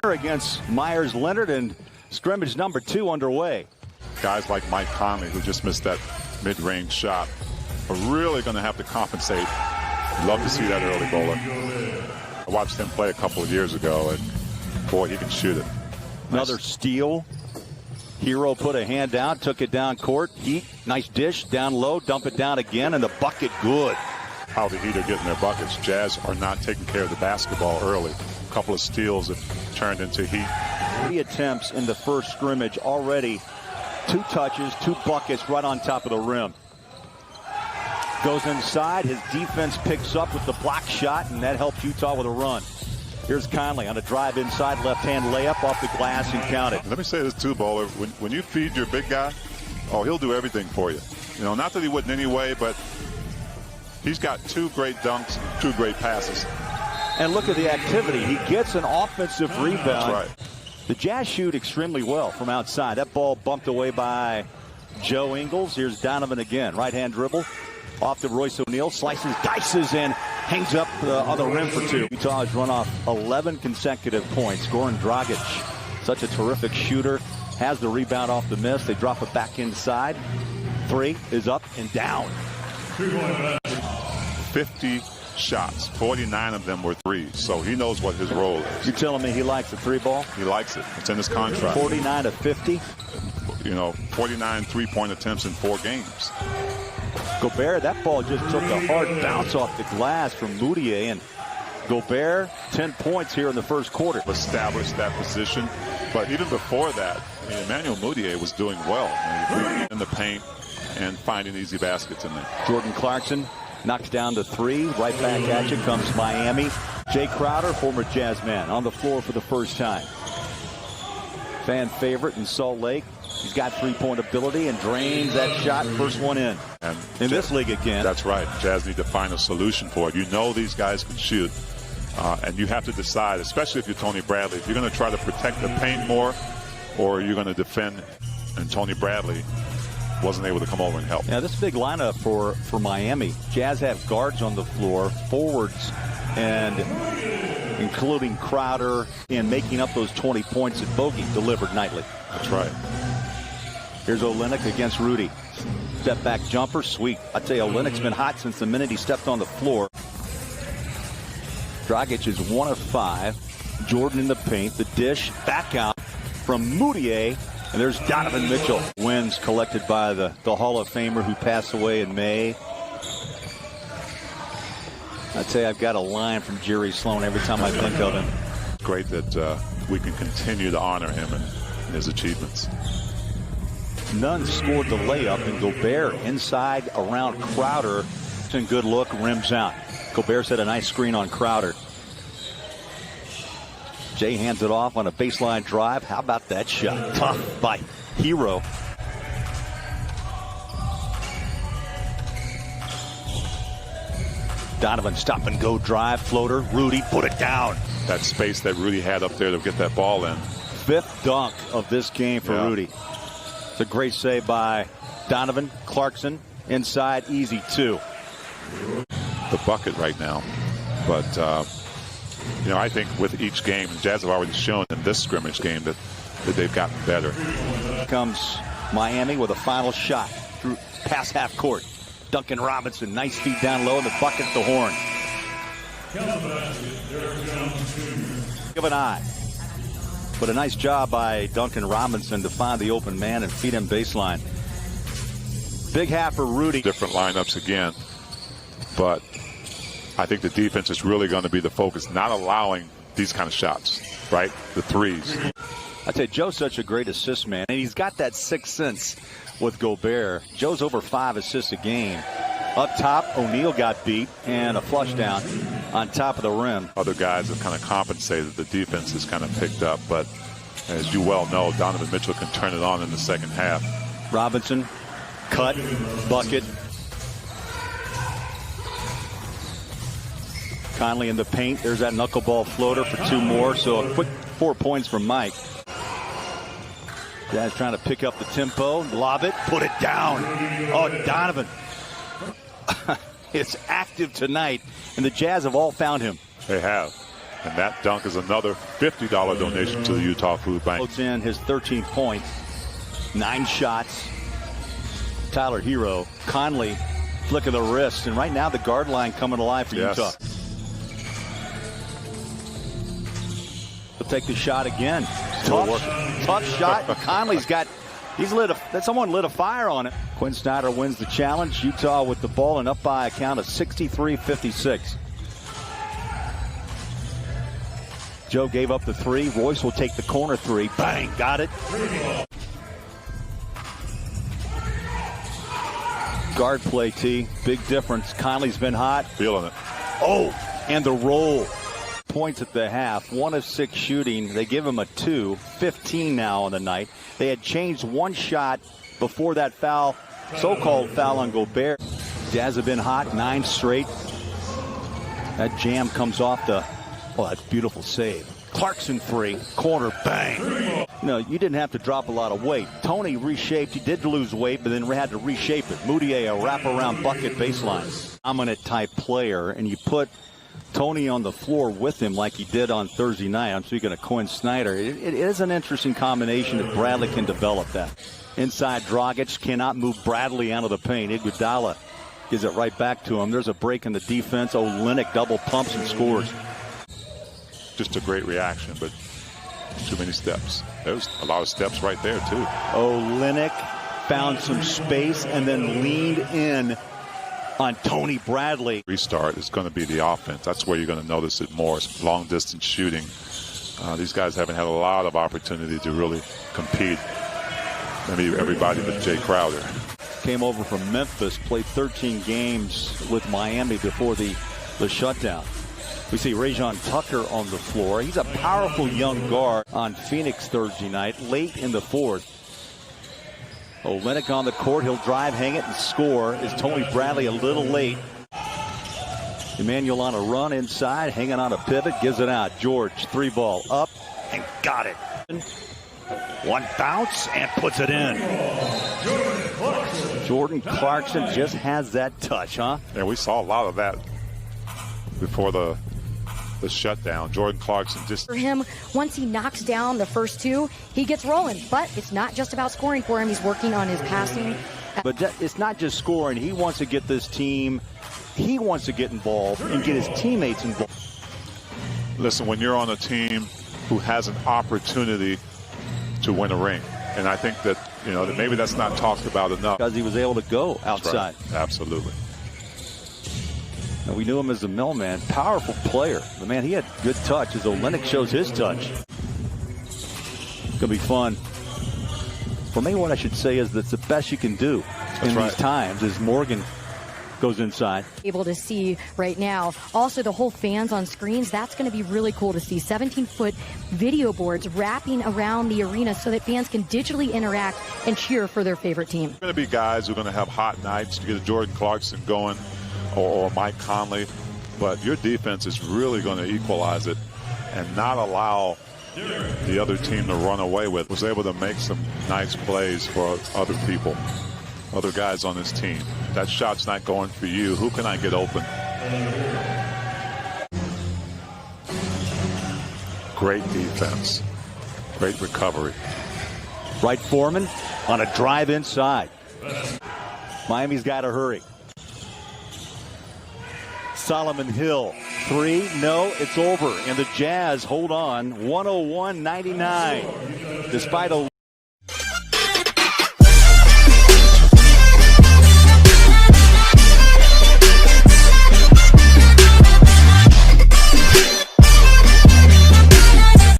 Against Myers Leonard, and scrimmage number 2 underway. Guys like Mike Conley, who just missed that mid-range shot, are really going to have to compensate. Love to see that early bowler. I watched him play a couple of years ago, and boy, he can shoot it. Another steal. Hero put a hand down, took it down court. Heat, nice dish, down low, dump it down again, and the bucket good. How the Heat are getting their buckets. Jazz are not taking care of the basketball early. A couple of steals have turned into Heat. 3 attempts in the first scrimmage already. 2 touches, 2 buckets right on top of the rim. Goes inside, his defense picks up with the block shot, and that helps Utah with a run. Here's Conley on a drive inside, left-hand layup off the glass and count it. Let me say this too, Bowler. When you feed your big guy, oh, he'll do everything for you. You know, not that he wouldn't anyway, but he's got 2 great dunks, 2 great passes. And look at the activity. He gets an offensive rebound. That's right. The Jazz shoot extremely well from outside. That ball bumped away by Joe Ingles. Here's Donovan again. Right-hand dribble. Off to Royce O'Neal. Slices, dices, and hangs up on the rim for 2. Utah has run off 11 consecutive points. Goran Dragic, such a terrific shooter, has the rebound off the miss. They drop it back inside. 3 is up and down. 50 shots, 49 of them were threes, so he knows what his role is. You're telling me he likes the 3 ball? He likes it. It's in his contract. 49 of 50. You know, 49 3-point attempts in 4 games. Gobert, that ball just took a hard bounce off the glass from Moutier, and Gobert, 10 points here in the first quarter. Established that position, but even before that, Emmanuel Moutier was doing well. In the paint and finding easy baskets in there. Jordan Clarkson knocks down the 3. Right back at you comes Miami. Jay Crowder, former Jazz man, on the floor for the first time. Fan favorite in Salt Lake. He's got 3-point ability and drains that shot. First one in. And in this league again. That's right. Jazz need to find a solution for it. You know these guys can shoot. And you have to decide, especially if you're Tony Bradley, if you're going to try to protect the paint more or you're going to defend. And Tony Bradley wasn't able to come over and help. Yeah, this big lineup for Miami. Jazz have guards on the floor, forwards, and including Crowder, and making up those 20 points that Bogey delivered nightly. That's right. Here's Olynyk against Rudy. Step back jumper, sweet. I tell you, Olynyk's been hot since the minute he stepped on the floor. Dragic is 1 of 5. Jordan in the paint. The dish back out from Moutier. And there's Donovan Mitchell. Wins collected by the Hall of Famer who passed away in May. I tell you, I've got a line from Jerry Sloan every time I think of him. Great that we can continue to honor him and his achievements. Nunn scored the layup, and Gobert inside around Crowder. It's a good look, rims out. Gobert set a nice screen on Crowder. Jay hands it off on a baseline drive. How about that shot? Tough by Hero. Donovan stop and go drive floater. Rudy put it down. That space that Rudy had up there to get that ball in. 5th dunk of this game for Rudy. It's a great save by Donovan. Clarkson inside, easy 2. The bucket right now. But, you know, I think with each game, Jazz have already shown in this scrimmage game that they've gotten better. Comes Miami with a final shot through past half court. Duncan Robinson, nice feed down low, and the bucket at the horn. Give an eye. But a nice job by Duncan Robinson to find the open man and feed him baseline. Big half for Rudy. Different lineups again. But I think the defense is really going to be the focus, not allowing these kind of shots, right? The 3s. I tell you, Joe's such a great assist man, and he's got that sixth sense with Gobert. Joe's over 5 assists a game. Up top, O'Neal got beat, and a flush down on top of the rim. Other guys have kind of compensated. The defense has kind of picked up, but as you well know, Donovan Mitchell can turn it on in the second half. Robinson, cut, bucket. Conley in the paint. There's that knuckleball floater for 2 more. So a quick 4 points from Mike. Jazz trying to pick up the tempo. Lob it. Put it down. Oh, Donovan. It's active tonight, and the Jazz have all found him. They have. And that dunk is another $50 donation to the Utah Food Bank. Puts in his 13 points, 9 shots. Tyler Hero, Conley, flick of the wrist, and right now the guard line coming alive for Utah. He'll take the shot again. Tough shot. Conley's got, someone lit a fire on it. Quinn Snyder wins the challenge. Utah with the ball and up by a count of 63-56. Joe gave up the 3. Royce will take the corner 3. Bang, got it. Guard play, T. Big difference. Conley's been hot. Feeling it. Oh, and the roll. Points at the half. 1 of 6 shooting. They give him a 2. 15 now on the night. They had changed 1 shot before that foul, so-called foul on Gobert. Jazz have been hot 9 straight. That jam comes off the, oh, that's beautiful save. Clarkson 3, corner, bang. No, you didn't have to drop a lot of weight. Tony reshaped. He did lose weight, but then had to reshape it. Moutier, a wraparound bucket baseline. Dominant type player, and you put Tony on the floor with him like he did on Thursday night. I'm speaking of Quinn Snyder. It is an interesting combination if Bradley can develop that. Inside, Dragic cannot move Bradley out of the paint. Iguodala gives it right back to him. There's a break in the defense. Olynyk double pumps and scores. Just a great reaction, but too many steps. There's a lot of steps right there, too. Olynyk found some space and then leaned in on Tony Bradley. Restart is going to be the offense. That's where you're going to notice it more. It's long-distance shooting. These guys haven't had a lot of opportunity to really compete. Maybe everybody but Jay Crowder. Came over from Memphis, played 13 games with Miami before the shutdown. We see Rajon Tucker on the floor. He's a powerful young guard on Phoenix Thursday night, late in the 4th. Olynyk on the court. He'll drive, hang it, and score. Is Tony Bradley a little late? Emmanuel on a run inside, hanging on a pivot, gives it out. George, 3-ball up, and got it. 1 bounce, and puts it in. Jordan Clarkson just has that touch, huh? Yeah, we saw a lot of that before the shutdown. Jordan Clarkson just... For him, once he knocks down the first 2, he gets rolling. But it's not just about scoring for him. He's working on his passing. But it's not just scoring. He wants to get this team, he wants to get involved and get his teammates involved. Listen, when you're on a team who has an opportunity to win a ring, and I think that, that maybe that's not talked about enough. Because he was able to go outside. Right. Absolutely. And we knew him as a millman. Powerful player. But man, he had good touch as Olynyk shows his touch. It's going to be fun. For me, what I should say is that's the best you can do in these times as Morgan goes inside. Able to see right now. Also, the whole fans on screens, that's going to be really cool to see. 17-foot video boards wrapping around the arena so that fans can digitally interact and cheer for their favorite team. There are going to be guys who are going to have hot nights to get a Jordan Clarkson going, or Mike Conley, but your defense is really going to equalize it and not allow the other team to run away with. Was able to make some nice plays for other people, other guys on this team. That shot's not going for you. Who can I get open? Great defense. Great recovery. Wright Foreman on a drive inside. Miami's got to hurry. Solomon Hill, 3, no, it's over. And the Jazz hold on, 101-99. Despite a